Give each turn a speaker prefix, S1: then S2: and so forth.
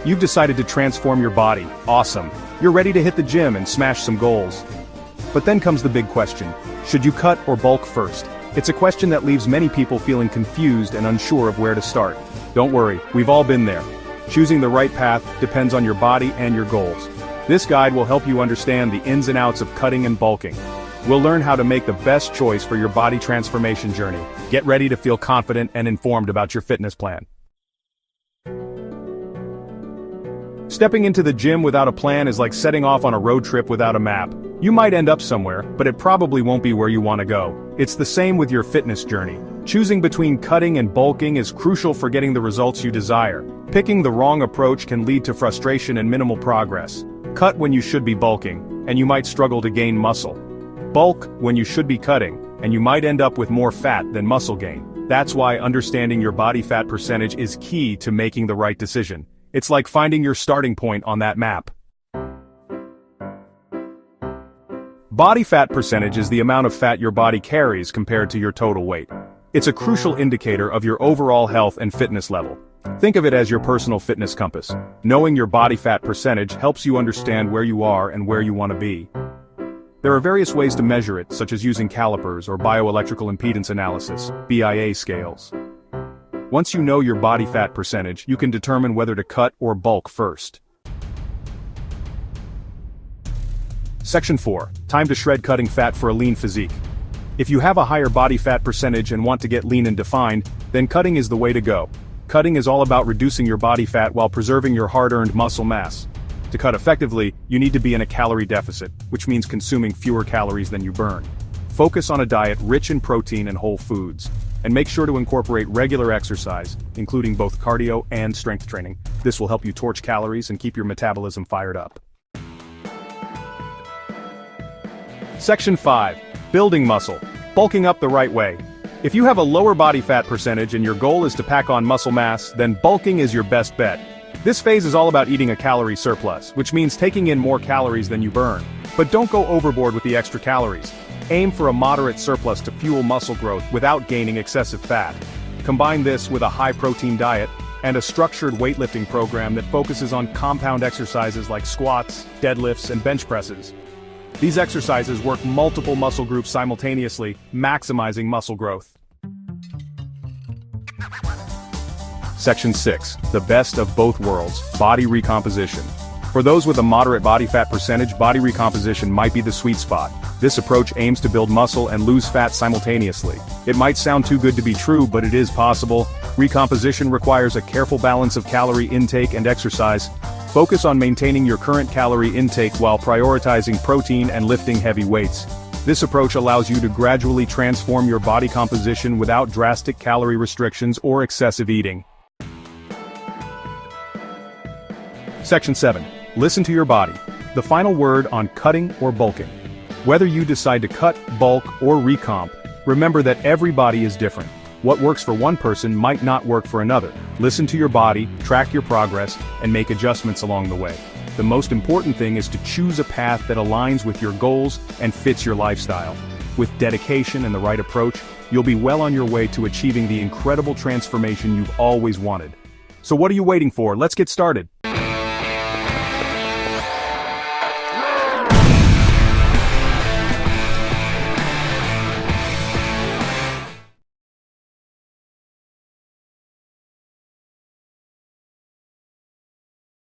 S1: You've decided to transform your body. Awesome. You're ready to hit the gym and smash some goals. But then comes the big question. Should you cut or bulk first? It's a question that leaves many people feeling confused and unsure of where to start. Don't worry, we've all been there. Choosing the right path depends on your body and your goals. This guide will help you understand the ins and outs of cutting and bulking. We'll learn how to make the best choice for your body transformation journey. Get ready to feel confident and informed about your fitness plan. Stepping into the gym without a plan is like setting off on a road trip without a map. You might end up somewhere, but it probably won't be where you want to go. It's the same with your fitness journey. Choosing between cutting and bulking is crucial for getting the results you desire. Picking the wrong approach can lead to frustration and minimal progress. Cut when you should be bulking, and you might struggle to gain muscle. Bulk when you should be cutting, and you might end up with more fat than muscle gain. That's why understanding your body fat percentage is key to making the right decision. It's like finding your starting point on that map. Body fat percentage is the amount of fat your body carries compared to your total weight. It's a crucial indicator of your overall health and fitness level. Think of it as your personal fitness compass. Knowing your body fat percentage helps you understand where you are and where you want to be. There are various ways to measure it, such as using calipers or bioelectrical impedance analysis, BIA scales. Once you know your body fat percentage, you can determine whether to cut or bulk first. Section 4. Time to shred cutting fat for a lean physique. If you have a higher body fat percentage and want to get lean and defined, then cutting is the way to go. Cutting is all about reducing your body fat while preserving your hard-earned muscle mass. To cut effectively, you need to be in a calorie deficit, which means consuming fewer calories than you burn. Focus on a diet rich in protein and whole foods. And make sure to incorporate regular exercise, including both cardio and strength training. This will help you torch calories and keep your metabolism fired up. Section 5. Building muscle. Bulking up the right way. If you have a lower body fat percentage and your goal is to pack on muscle mass, then bulking is your best bet. This phase is all about eating a calorie surplus, which means taking in more calories than you burn. But don't go overboard with the extra calories. Aim for a moderate surplus to fuel muscle growth without gaining excessive fat. Combine this with a high-protein diet and a structured weightlifting program that focuses on compound exercises like squats, deadlifts, and bench presses. These exercises work multiple muscle groups simultaneously, maximizing muscle growth. Section 6. The best of both worlds, body recomposition. For those with a moderate body fat percentage, body recomposition might be the sweet spot. This approach aims to build muscle and lose fat simultaneously. It might sound too good to be true, but it is possible. Recomposition requires a careful balance of calorie intake and exercise. Focus on maintaining your current calorie intake while prioritizing protein and lifting heavy weights. This approach allows you to gradually transform your body composition without drastic calorie restrictions or excessive eating. Section 7. Listen to your body. The final word on cutting or bulking. Whether you decide to cut, bulk, or recomp, remember that every body is different. What works for one person might not work for another. Listen to your body, track your progress, and make adjustments along the way. The most important thing is to choose a path that aligns with your goals and fits your lifestyle. With dedication and the right approach, you'll be well on your way to achieving the incredible transformation you've always wanted. So what are you waiting for? Let's get started.